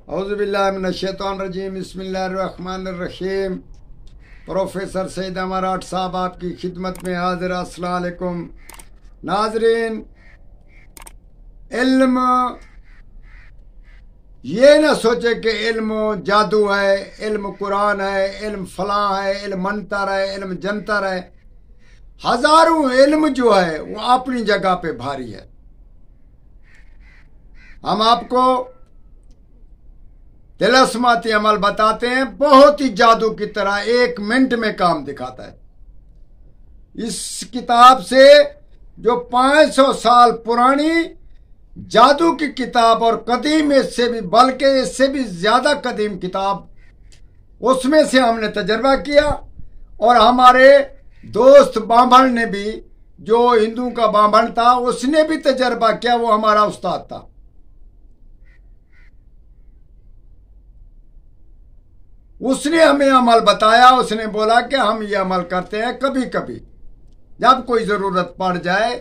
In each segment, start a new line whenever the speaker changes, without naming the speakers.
اعوذ باللہ من الشیطان الرجیم، بسم اللہ الرحمن الرحیم۔ پروفیسر سعید امارات صاحب آپ کی خدمت میں حاضر۔ السلام علیکم ناظرین۔ علم یہ نہ سوچے کہ علم جادو ہے، علم قرآن ہے، علم فلاں ہے، علم منتر ہے، علم جنتر ہے۔ ہزاروں علم جو ہے وہ اپنی جگہ پہ بھاری ہے۔ ہم آپ کو طلسماتی عمل بتاتے ہیں، بہت ہی جادو کی طرح 1 منٹ میں کام دکھاتا ہے۔ اس کتاب سے جو 500 سال پرانی جادو کی کتاب اور قدیم اس سے بھی، بلکہ اس سے بھی زیادہ قدیم کتاب، اس میں سے ہم نے تجربہ کیا، اور ہمارے دوست بامبھن نے بھی، جو ہندو کا بامبھن تھا، اس نے بھی تجربہ کیا، وہ ہمارا استاد تھا۔ اس نے ہمیں عمل بتایا، اس نے بولا کہ ہم یہ عمل کرتے ہیں، کبھی کبھی جب کوئی ضرورت پڑ جائے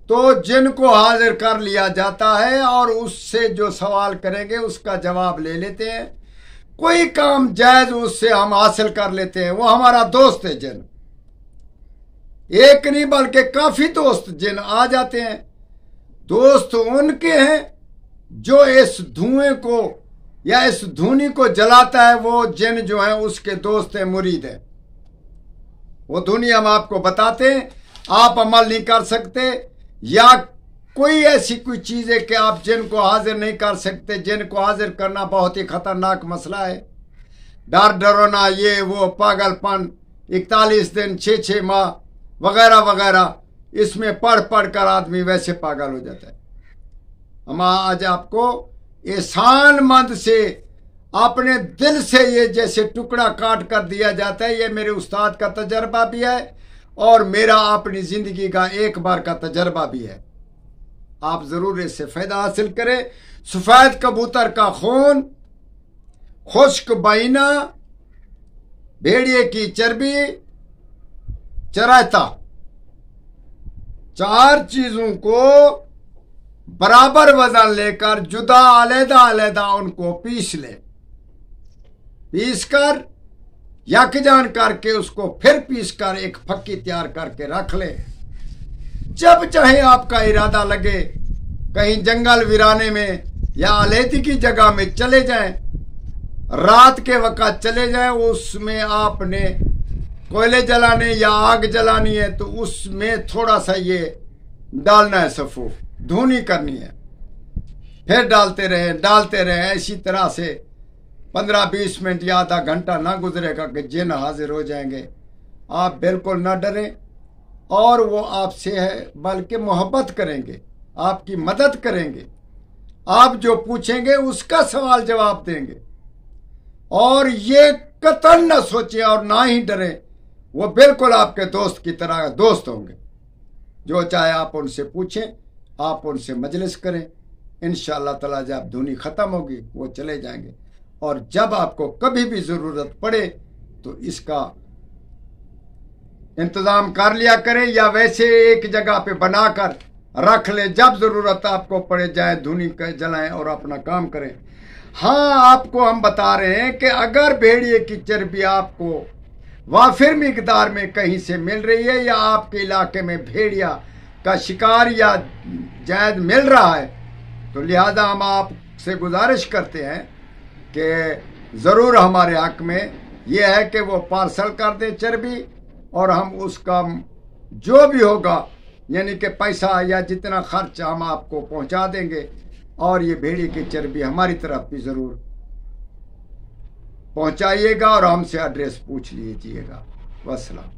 تو جن کو حاضر کر لیا جاتا ہے اور اس سے جو سوال کریں گے اس کا جواب لے لیتے ہیں۔ کوئی کام جائز اس سے ہم حاصل کر لیتے ہیں۔ وہ ہمارا دوست ہے جن، ایک نہیں بلکہ کافی دوست جن آ جاتے ہیں۔ دوست ان کے ہیں جو اس دھوئیں کو یا اس دھونی کو جلاتا ہے، وہ جن جو ہیں اس کے دوست ہیں، مرید ہیں۔ وہ دھونی ہم آپ کو بتاتے ہیں، آپ عمل نہیں کر سکتے، یا کوئی ایسی کوئی چیز ہے کہ آپ جن کو حاضر نہیں کر سکتے۔ جن کو حاضر کرنا بہت ہی خطرناک مسئلہ ہے۔ ڈر ڈرونا، یہ وہ پاگل پن، 41 دن 6 ماہ وغیرہ وغیرہ، اس میں پڑھ کر آدمی ویسے پاگل ہو جاتا ہے۔ ہم آج آپ کو احسان مند سے، اپنے دل سے یہ جیسے ٹکڑا کاٹ کر دیا جاتا ہے، یہ میرے استاد کا تجربہ بھی ہے اور میرا اپنی زندگی کا ایک بار کا تجربہ بھی ہے۔ آپ ضرور اس سے فائدہ حاصل کریں۔ سفید کبوتر کا خون، خشک بائنا، بھیڑیے کی چربی، چرائتا، 4 چیزوں کو برابر وزن لے کر جدا علیحدہ علیحدہ ان کو پیس لے، پیس کر یکجان کر کے اس کو پھر پیس کر ایک پھکی تیار کر کے رکھ لے۔ جب چاہے آپ کا ارادہ لگے کہیں جنگل ویرانے میں یا علیحدگی کی جگہ میں چلے جائیں، رات کے وقت چلے جائیں، اس میں آپ نے کوئلے جلانے یا آگ جلانی ہے تو اس میں تھوڑا سا یہ ڈالنا ہے، صفوف دھونی کرنی ہے، پھر ڈالتے رہیں اسی طرح سے 15-20 منٹ یا آدھا گھنٹہ نہ گزرے گا کہ جن حاضر ہو جائیں گے۔ آپ بالکل نہ ڈریں، اور وہ آپ سے ہے بلکہ محبت کریں گے، آپ کی مدد کریں گے، آپ جو پوچھیں گے اس کا سوال جواب دیں گے۔ اور یہ قطعاً نہ سوچیں اور نہ ہی ڈریں، وہ بالکل آپ کے دوست کی طرح دوست ہوں گے۔ جو چاہے آپ ان سے پوچھیں، آپ ان سے مجلس کریں، انشاءاللہ تعالی جب دھونی ختم ہوگی وہ چلے جائیں گے۔ اور جب آپ کو کبھی بھی ضرورت پڑے تو اس کا انتظام کر لیا کریں، یا ویسے ایک جگہ پہ بنا کر رکھ لیں، جب ضرورت آپ کو پڑے جائیں دھونی جلائیں اور اپنا کام کریں۔ ہاں، آپ کو ہم بتا رہے ہیں کہ اگر بھیڑیے کی چربی آپ کو وافر مقدار میں کہیں سے مل رہی ہے، یا آپ کے علاقے میں بھیڑیا کا شکار یا جائد مل رہا ہے، تو لہذا ہم آپ سے گزارش کرتے ہیں کہ ضرور ہمارے حق میں یہ ہے کہ وہ پارسل کر دیں چربی، اور ہم اس کا جو بھی ہوگا، یعنی کہ پیسہ یا جتنا خرچ، ہم آپ کو پہنچا دیں گے۔ اور یہ بھیڑی کی چربی ہماری طرف بھی ضرور پہنچائیے گا، اور ہم سے ایڈریس پوچھ لیجیے گا۔ والسلام۔